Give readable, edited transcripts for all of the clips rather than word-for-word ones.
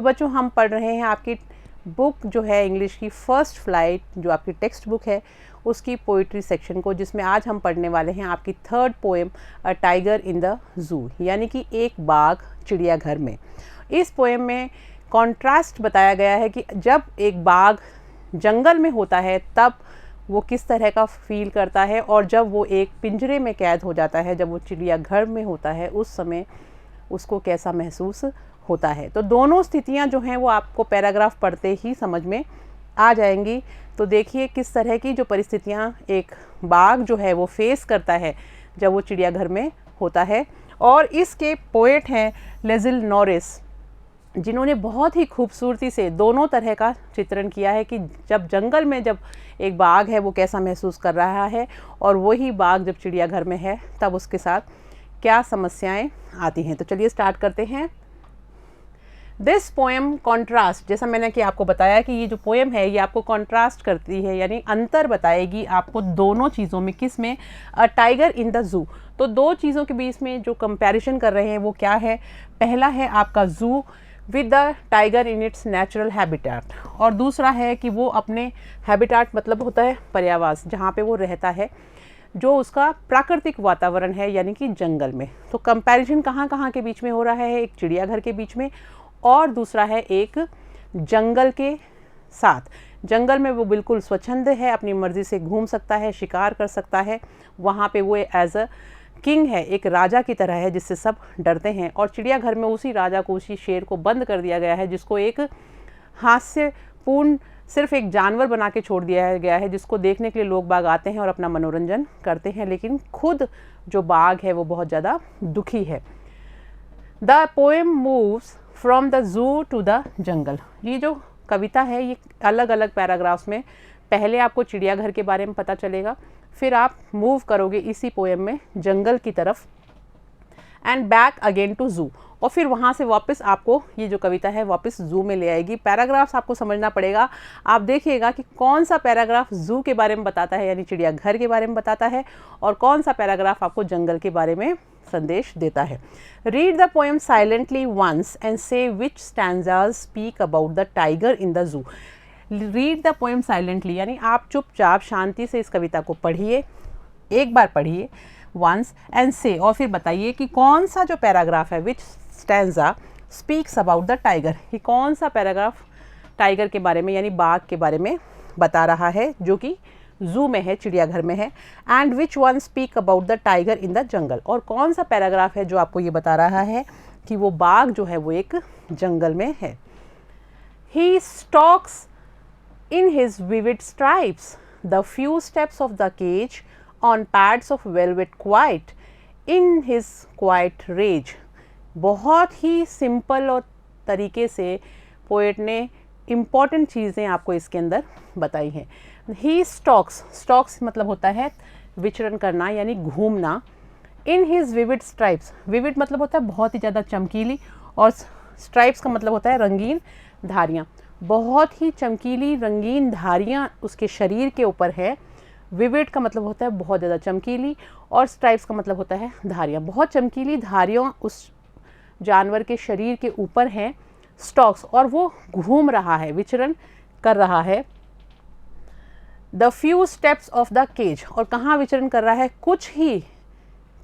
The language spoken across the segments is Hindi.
तो बच्चों हम पढ़ रहे हैं आपकी बुक जो है इंग्लिश की फर्स्ट फ्लाइट, जो आपकी टेक्स्ट बुक है उसकी पोइट्री सेक्शन को, जिसमें आज हम पढ़ने वाले हैं आपकी third poem a tiger in the जू, यानी कि एक बाघ चिड़ियाघर में। इस पोएम में कॉन्ट्रास्ट बताया गया है कि जब एक बाघ जंगल में होता है तब वो किस तरह का फील करता है, और जब वो एक पिंजरे में कैद हो जाता है, जब वो चिड़ियाघर में होता है, उस समय उसको कैसा महसूस होता है। तो दोनों स्थितियां जो हैं वो आपको पैराग्राफ पढ़ते ही समझ में आ जाएंगी। तो देखिए किस तरह की जो परिस्थितियां एक बाघ जो है वो फेस करता है जब वो चिड़ियाघर में होता है। और इसके पोएट हैं लेजिल नॉरिस, जिन्होंने बहुत ही खूबसूरती से दोनों तरह का चित्रण किया है कि जब जंगल में जब एक बाघ है वो कैसा महसूस कर रहा है, और वही बाघ जब चिड़ियाघर में है तब उसके साथ क्या समस्याएं आती हैं। तो चलिए स्टार्ट करते हैं। दिस पोएम कॉन्ट्रास्ट, जैसा मैंने कि आपको बताया कि ये जो पोएम है ये आपको कॉन्ट्रास्ट करती है, यानी अंतर बताएगी आपको दोनों चीज़ों में। किस में? अ टाइगर इन द जू। तो दो चीज़ों के बीच में जो कंपैरिजन कर रहे हैं वो क्या है? पहला है आपका जू with the tiger in its natural habitat, और दूसरा है कि वो अपने हैबिटेट मतलब होता है पर्यावास, जहाँ पे वो रहता है, जो उसका प्राकृतिक वातावरण है, यानी कि जंगल में। तो कंपैरिजन कहाँ कहाँ के बीच में हो रहा है? एक चिड़ियाघर के बीच में, और दूसरा है एक जंगल के साथ। जंगल में वो बिल्कुल स्वच्छंद है, अपनी मर्जी से घूम सकता है, शिकार कर सकता है, वहाँ पे वो एज अ किंग है, एक राजा की तरह है जिससे सब डरते हैं। और चिड़ियाघर में उसी राजा को, उसी शेर को बंद कर दिया गया है, जिसको एक हास्यपूर्ण सिर्फ एक जानवर बना के छोड़ दिया गया है, जिसको देखने के लिए लोग बाग आते हैं और अपना मनोरंजन करते हैं, लेकिन खुद जो बाघ है वो बहुत ज़्यादा दुखी है। The poem moves from the zoo to the jungle. ये जो कविता है ये अलग अलग पैराग्राफ्स में, पहले आपको चिड़ियाघर के बारे में पता चलेगा, फिर आप मूव करोगे इसी पोएम में जंगल की तरफ, एंड बैक अगेन टू जू, और फिर वहाँ से वापस आपको ये जो कविता है वापस जू में ले आएगी। पैराग्राफ्स आपको समझना पड़ेगा। आप देखिएगा कि कौन सा पैराग्राफ जू के बारे में बताता है, यानी चिड़ियाघर के बारे में बताता है, और कौन सा पैराग्राफ आपको जंगल के बारे में संदेश देता है। Read the poem silently once and see which stanzas speak about the tiger in the zoo. Read the poem silently, यानी आप चुपचाप शांति से इस कविता को पढ़िए, एक बार पढ़िए वंस एंड से, और फिर बताइए कि कौन सा जो पैराग्राफ है, which stanza speaks about the tiger, कि कौन सा पैराग्राफ टाइगर के बारे में यानी बाघ के बारे में बता रहा है, जो कि जू में है, चिड़ियाघर में है। And which one speak about the tiger in the jungle, और कौन सा पैराग्राफ है जो आपको ये बता रहा है कि वो बाघ जो है वो एक जंगल में है। ही stocks in his vivid stripes, the few steps of the cage on pads of velvet quiet, in his quiet rage। बहुत ही सिंपल और तरीके से पोएट ने इम्पॉर्टेंट चीज़ें आपको इसके अंदर बताई हैं। ही स्टॉक्स, स्टॉक्स मतलब होता है विचरण करना यानी घूमना। In his vivid stripes, vivid मतलब होता है बहुत ही ज़्यादा चमकीली, और स्ट्राइप्स का मतलब होता है रंगीन धारियाँ। बहुत ही चमकीली रंगीन धारियाँ उसके शरीर के ऊपर है। विविड का मतलब होता है बहुत ज़्यादा चमकीली, और स्ट्राइप्स का मतलब होता है धारियाँ। बहुत चमकीली धारियाँ उस जानवर के शरीर के ऊपर हैं, स्टॉक्स, और वो घूम रहा है, विचरण कर रहा है। The few steps of the cage, और कहाँ विचरण कर रहा है?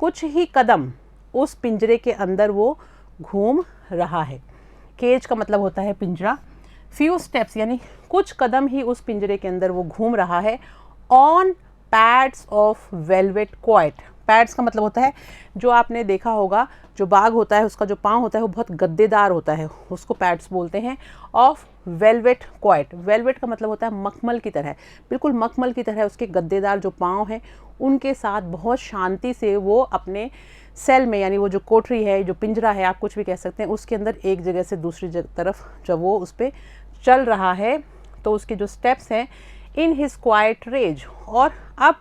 कुछ ही कदम उस पिंजरे के अंदर वो घूम रहा है। केज का मतलब होता है पिंजरा। फ्यू स्टेप्स यानी कुछ कदम ही उस पिंजरे के अंदर वो घूम रहा है। On pads of velvet quite, pads का मतलब होता है, जो आपने देखा होगा जो बाघ होता है उसका जो पाँव होता है वो बहुत गद्देदार होता है, उसको पैड्स बोलते हैं। ऑफ वेलवेट क्वाइट, वेलवेट का मतलब होता है मखमल की तरह, बिल्कुल मखमल की तरह उसके गद्देदार जो पाँव हैं, उनके साथ बहुत शांति से वो अपने सेल में, यानी वो जो कोठरी है, जो पिंजरा है, आप कुछ भी कह सकते हैं, उसके अंदर एक जगह से दूसरी तरफ जब वो उस पर चल रहा है, तो उसके जो स्टेप्स हैं, इन हिज क्वाइट रेज, और अब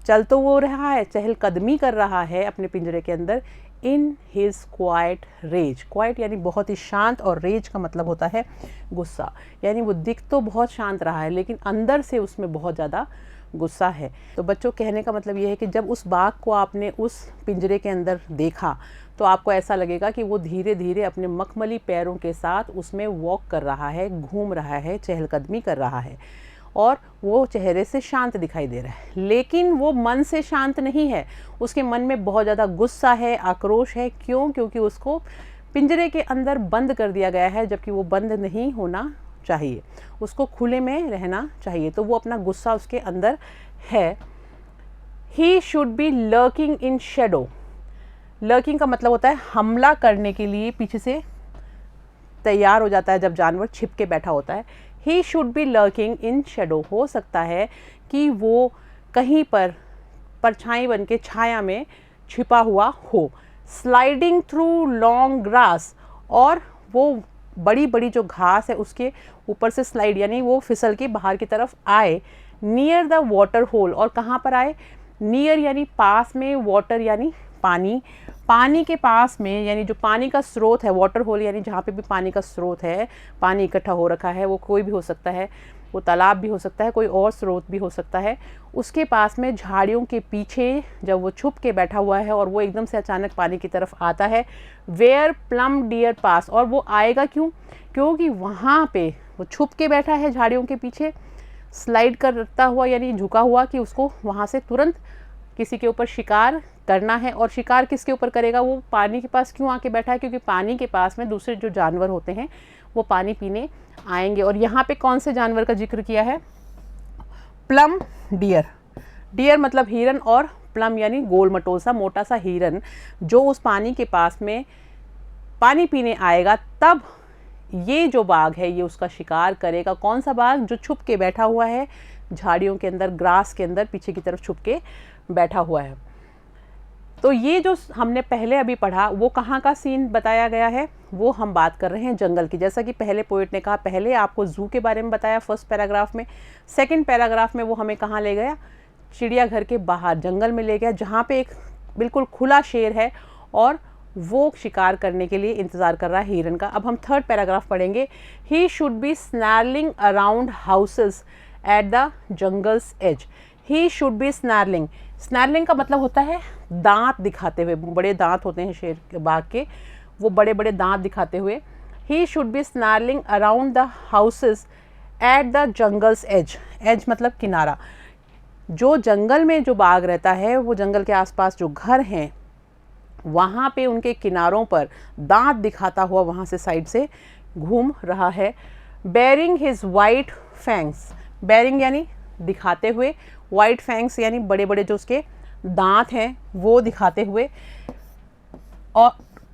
चल तो वो रहा है, चहलकदमी कर रहा है अपने पिंजरे के अंदर। In his quiet rage, quiet यानी बहुत ही शांत, और रेज का मतलब होता है गुस्सा, यानी वो दिख तो बहुत शांत रहा है लेकिन अंदर से उसमें बहुत ज़्यादा गुस्सा है। तो बच्चों कहने का मतलब ये है कि जब उस बाघ को आपने उस पिंजरे के अंदर देखा तो आपको ऐसा लगेगा कि वो धीरे धीरे अपने मखमली पैरों के साथ उसमें वॉक कर रहा है, घूम रहा है, चहलकदमी कर रहा है और वो चेहरे से शांत दिखाई दे रहा है। लेकिन वो मन से शांत नहीं है, उसके मन में बहुत ज़्यादा गुस्सा है, आक्रोश है। क्यों? क्योंकि उसको पिंजरे के अंदर बंद कर दिया गया है, जबकि वो बंद नहीं होना चाहिए, उसको खुले में रहना चाहिए। तो वो अपना गुस्सा उसके अंदर है। ही should B lurking in shadow. Lurking का मतलब होता है हमला करने के लिए पीछे से तैयार हो जाता है जब जानवर छिप के बैठा होता है। ही should B lurking in shadow. हो सकता है कि वो कहीं पर परछाई बन के छाया में छिपा हुआ हो। स्लाइडिंग थ्रू लॉन्ग ग्रास, और वो बड़ी बड़ी जो घास है उसके ऊपर से स्लाइड यानी वो फिसल के बाहर की तरफ आए। नियर द वाटर होल, और कहाँ पर आए? नियर यानी पास में, वाटर यानी पानी, पानी के पास में, यानी जो पानी का स्रोत है। वाटर होल यानी जहाँ पे भी पानी का स्रोत है, पानी इकट्ठा हो रखा है, वो कोई भी हो सकता है, वो तालाब भी हो सकता है, कोई और स्रोत भी हो सकता है। उसके पास में झाड़ियों के पीछे जब वो छुप के बैठा हुआ है और वो एकदम से अचानक पानी की तरफ आता है। वेयर प्लम डियर पास, और वो आएगा क्यों? क्योंकि वहाँ पे वो छुप के बैठा है झाड़ियों के पीछे, स्लाइड करता हुआ यानी झुका हुआ, कि उसको वहाँ से तुरंत किसी के ऊपर शिकार करना है। और शिकार किसके ऊपर करेगा? वो पानी के पास क्यों आके बैठा है? क्योंकि पानी के पास में दूसरे जो जानवर होते हैं वो पानी पीने आएंगे। और यहाँ पे कौन से जानवर का जिक्र किया है? Plum dear. डियर मतलब हिरन, और प्लम यानी गोल मटोल सा मोटा सा हिरन जो उस पानी के पास में पानी पीने आएगा, तब ये जो बाघ है ये उसका शिकार करेगा। कौन सा बाघ? जो छुप के बैठा हुआ है झाड़ियों के अंदर, ग्रास के अंदर पीछे की तरफ छुप के बैठा हुआ है। तो ये जो हमने पहले अभी पढ़ा वो कहाँ का सीन बताया गया है? वो हम बात कर रहे हैं जंगल की। जैसा कि पहले पोएट ने कहा, पहले आपको जू के बारे में बताया फर्स्ट पैराग्राफ में, सेकंड पैराग्राफ में वो हमें कहाँ ले गया? चिड़ियाघर के बाहर जंगल में ले गया, जहाँ पे एक बिल्कुल खुला शेर है और वो शिकार करने के लिए इंतज़ार कर रहा है हिरन का। अब हम थर्ड पैराग्राफ पढ़ेंगे। He should be snarling around houses at the jungle's edge. He should be snarling. Snarling का मतलब होता है दांत दिखाते हुए, बड़े दांत होते हैं शेर के, बाघ के, वो बड़े बड़े दांत दिखाते हुए। He should be snarling around the houses at the jungle's edge. Edge मतलब किनारा। जो जंगल में जो बाघ रहता है, वो जंगल के आसपास जो घर हैं वहाँ पे उनके किनारों पर दांत दिखाता हुआ वहाँ से साइड से घूम रहा है। Baring his white fangs. Baring यानी दिखाते हुए, वाइट फैंग्स यानी बड़े बड़े जो उसके दांत हैं वो दिखाते हुए। और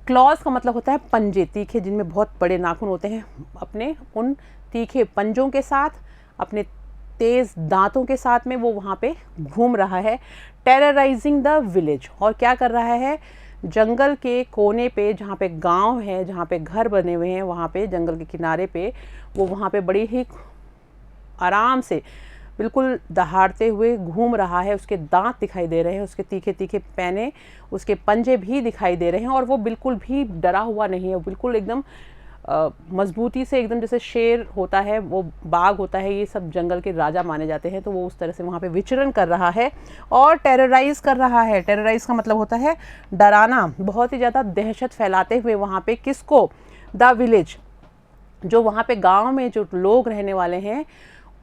क्लॉज का मतलब होता है पंजे, तीखे, जिनमें बहुत बड़े नाखून होते हैं। अपने उन तीखे पंजों के साथ, अपने तेज़ दांतों के साथ में वो वहाँ पे घूम रहा है। टेरराइजिंग द विलेज, और क्या कर रहा है? जंगल के कोने पे जहाँ पे गांव है, जहाँ पे घर बने हुए हैं, वहाँ पे जंगल के किनारे पे वो वहाँ पे बड़ी ही आराम से बिल्कुल दहाड़ते हुए घूम रहा है। उसके दांत दिखाई दे रहे हैं, उसके तीखे तीखे पैने, उसके पंजे भी दिखाई दे रहे हैं, और वो बिल्कुल भी डरा हुआ नहीं है। बिल्कुल एकदम मजबूती से, एकदम जैसे शेर होता है, वो बाघ होता है, ये सब जंगल के राजा माने जाते हैं, तो वो उस तरह से वहाँ पे विचरण कर रहा है और टेरराइज कर रहा है। टेरराइज का मतलब होता है डराना, बहुत ही ज़्यादा दहशत फैलाते हुए वहाँ पे। किसको? द विलेज, जो वहाँ पे गांव में जो लोग रहने वाले हैं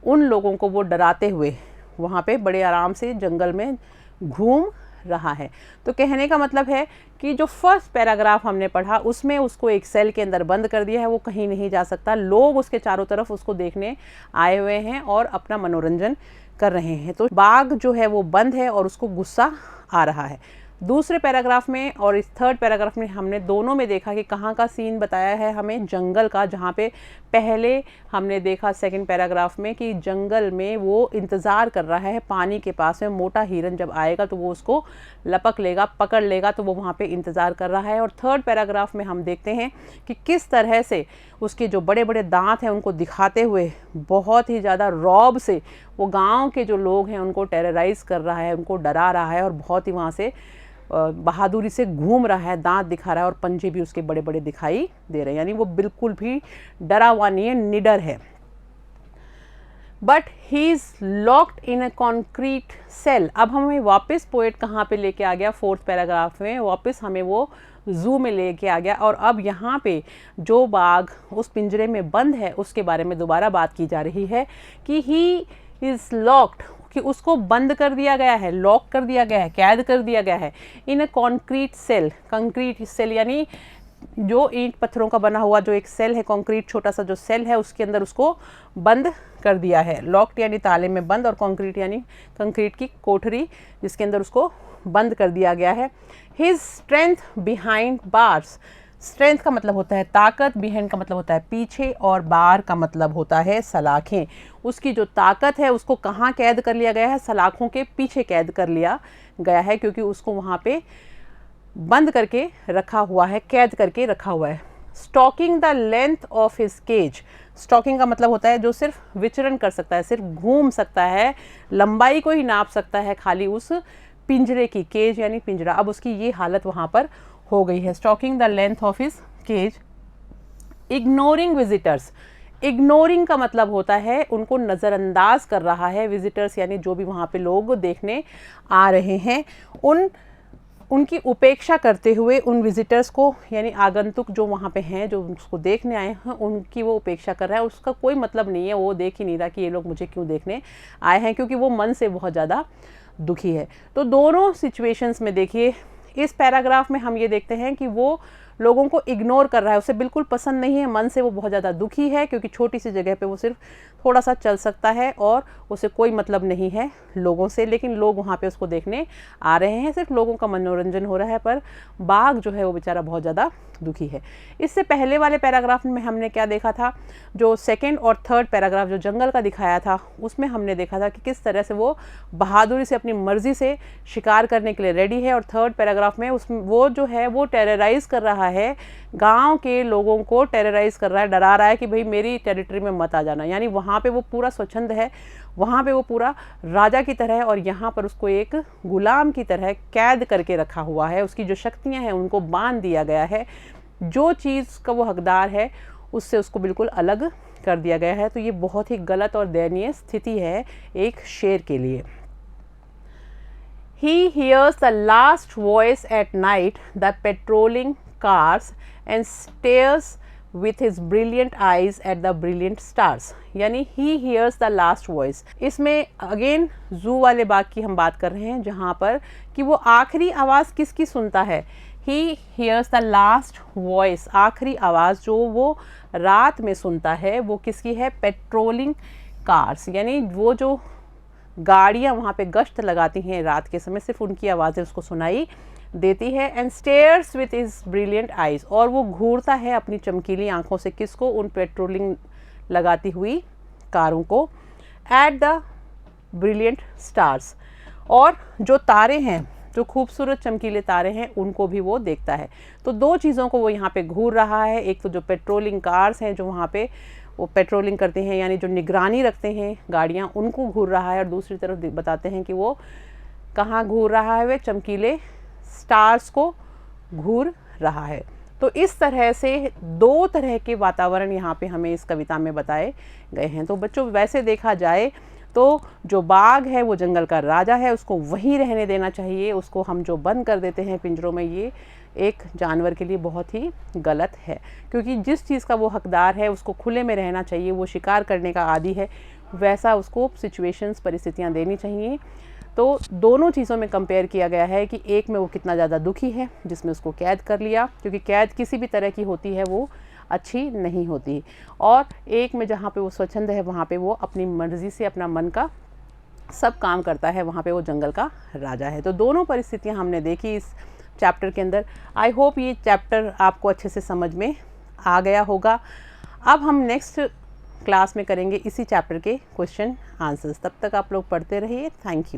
उन लोगों को वो डराते हुए वहाँ पे बड़े आराम से जंगल में घूम रहा है। तो कहने का मतलब है कि जो फर्स्ट पैराग्राफ हमने पढ़ा उसमें उसको एक सेल के अंदर बंद कर दिया है, वो कहीं नहीं जा सकता। लोग उसके चारों तरफ उसको देखने आए हुए हैं और अपना मनोरंजन कर रहे हैं। तो बाघ जो है वो बंद है और उसको गुस्सा आ रहा है। दूसरे पैराग्राफ में और इस थर्ड पैराग्राफ में हमने दोनों में देखा कि कहाँ का सीन बताया है हमें, जंगल का, जहाँ पे पहले हमने देखा सेकंड पैराग्राफ में कि जंगल में वो इंतज़ार कर रहा है पानी के पास में। मोटा हिरन जब आएगा तो वो उसको लपक लेगा, पकड़ लेगा, तो वो वहाँ पे इंतज़ार कर रहा है। और थर्ड पैराग्राफ में हम देखते हैं कि किस तरह से उसके जो बड़े बड़े दांत हैं उनको दिखाते हुए बहुत ही ज़्यादा रौब से वो गाँव के जो लोग हैं उनको टेरराइज़ कर रहा है, उनको डरा रहा है और बहुत ही वहाँ से बहादुरी से घूम रहा है, दांत दिखा रहा है और पंजे भी उसके बड़े बड़े दिखाई दे रहे हैं। यानी वो बिल्कुल भी डरा हुआ नहीं है, निडर है। But he is locked in a concrete cell. अब हमें वापस पोएट कहाँ पे लेके आ गया? फोर्थ पैराग्राफ में वापस हमें वो ज़ू में लेके आ गया और अब यहाँ पे जो बाघ उस पिंजरे में बंद है उसके बारे में दोबारा बात की जा रही है कि ही इज़ लॉक्ड, कि उसको बंद कर दिया गया है, लॉक कर दिया गया है, कैद कर दिया गया है in a concrete cell. Concrete cell यानी जो ईंट पत्थरों का बना हुआ जो एक सेल है, कंक्रीट छोटा सा जो सेल है उसके अंदर उसको बंद कर दिया है। लॉक्ड यानी ताले में बंद और कंक्रीट यानी कंक्रीट की कोठरी जिसके अंदर उसको बंद कर दिया गया है। His strength behind bars, strength का मतलब होता है ताकत, बिहाइंड का मतलब होता है पीछे और बार का मतलब होता है सलाखें। उसकी जो ताकत है उसको कहाँ कैद कर लिया गया है? सलाखों के पीछे कैद कर लिया गया है, क्योंकि उसको वहाँ पे बंद करके रखा हुआ है, कैद करके रखा हुआ है। Stalking the length of his cage, stalking का मतलब होता है जो सिर्फ विचरण कर सकता है, सिर्फ घूम सकता है, लंबाई को ही नाप सकता है खाली उस पिंजरे की। केज यानी पिंजरा। अब उसकी ये हालत वहाँ पर हो गई है। Stalking the length of his cage. Ignoring visitors, ignoring का मतलब होता है उनको नज़रअंदाज कर रहा है। विजिटर्स यानी जो भी वहाँ पे लोग देखने आ रहे हैं उनकी उपेक्षा करते हुए उन विजिटर्स को यानी आगंतुक जो वहाँ पे हैं जो उसको देखने आए हैं उनकी वो उपेक्षा कर रहा है। उसका कोई मतलब नहीं है, वो देख ही नहीं रहा कि ये लोग मुझे क्यों देखने आए हैं, क्योंकि वो मन से बहुत ज़्यादा दुखी है। तो दोनों सिचुएशंस में देखिए, इस पैराग्राफ में हम ये देखते हैं कि वो लोगों को इग्नोर कर रहा है, उसे बिल्कुल पसंद नहीं है, मन से वो बहुत ज़्यादा दुखी है क्योंकि छोटी सी जगह पे वो सिर्फ थोड़ा सा चल सकता है और उसे कोई मतलब नहीं है लोगों से, लेकिन लोग वहाँ पे उसको देखने आ रहे हैं, सिर्फ लोगों का मनोरंजन हो रहा है। पर बाघ जो है वो बेचारा बहुत ज़्यादा दुखी है। इससे पहले वाले पैराग्राफ में हमने क्या देखा था? जो सेकेंड और थर्ड पैराग्राफ जो जंगल का दिखाया था उसमें हमने देखा था कि किस तरह से वो बहादुरी से अपनी मर्जी से शिकार करने के लिए रेडी है। और थर्ड पैराग्राफ में उसमें वो जो है वो टेरराइज कर रहा है, गांव के लोगों को टेरराइज कर रहा है, डरा रहा है कि भाई मेरी टेरिटरी में मत आ जाना। यानी वहाँ पे वो पूरा स्वच्छंद है, वहाँ पे वो पूरा राजा की तरह है और यहाँ पर उसको एक गुलाम की तरह कैद करके रखा हुआ है। उसकी जो शक्तियाँ हैं उनको बांध दिया गया है, जो चीज़ का वो हकदार है उससे उसको बिल्कुल अलग कर दिया गया है। तो ये बहुत ही गलत और दयनीय स्थिति है एक शेर के लिए। He hears the last voice at night, the patrolling cars, and stares with his brilliant eyes at the brilliant stars. यानी he hears the last voice. इसमें अगेन जू वाले बाघ की हम बात कर रहे हैं जहाँ पर कि वो आखिरी आवाज़ किसकी सुनता है? He hears the last voice. आखिरी आवाज़ जो वो रात में सुनता है वो किसकी है? पेट्रोलिंग कार्स, यानी वो जो गाड़ियाँ वहाँ पे गश्त लगाती हैं रात के समय, सिर्फ उनकी आवाज़ें उसको सुनाई देती है। And stairs with his brilliant eyes, और वो घूरता है अपनी चमकीली आंखों से किसको? उन पेट्रोलिंग लगाती हुई कारों को। एट द ब्रिलियंट स्टार्स, और जो तारे हैं, जो खूबसूरत चमकीले तारे हैं उनको भी वो देखता है। तो दो चीज़ों को वो यहाँ पे घूर रहा है, एक तो जो पेट्रोलिंग कार्स हैं जो वहाँ पे वो पेट्रोलिंग करते हैं यानी जो निगरानी रखते हैं गाड़ियाँ, उनको घूर रहा है, और दूसरी तरफ बताते हैं कि वो कहाँ घूर रहा है? वे चमकीले स्टार्स को घूर रहा है। तो इस तरह से दो तरह के वातावरण यहाँ पे हमें इस कविता में बताए गए हैं। तो बच्चों वैसे देखा जाए तो जो बाघ है वो जंगल का राजा है, उसको वहीं रहने देना चाहिए। उसको हम जो बंद कर देते हैं पिंजरों में, ये एक जानवर के लिए बहुत ही गलत है, क्योंकि जिस चीज़ का वो हकदार है उसको खुले में रहना चाहिए। वो शिकार करने का आदी है, वैसा उसको सिचुएशंस, परिस्थितियाँ देनी चाहिए। तो दोनों चीज़ों में कंपेयर किया गया है कि एक में वो कितना ज़्यादा दुखी है जिसमें उसको कैद कर लिया, क्योंकि कैद किसी भी तरह की होती है वो अच्छी नहीं होती, और एक में जहाँ पे वो स्वच्छंद है वहाँ पे वो अपनी मर्ज़ी से अपना मन का सब काम करता है, वहाँ पे वो जंगल का राजा है। तो दोनों परिस्थितियाँ हमने देखी इस चैप्टर के अंदर। आई होप ये चैप्टर आपको अच्छे से समझ में आ गया होगा। अब हम नेक्स्ट क्लास में करेंगे इसी चैप्टर के क्वेश्चन आंसर्स। तब तक आप लोग पढ़ते रहिए। Thank you.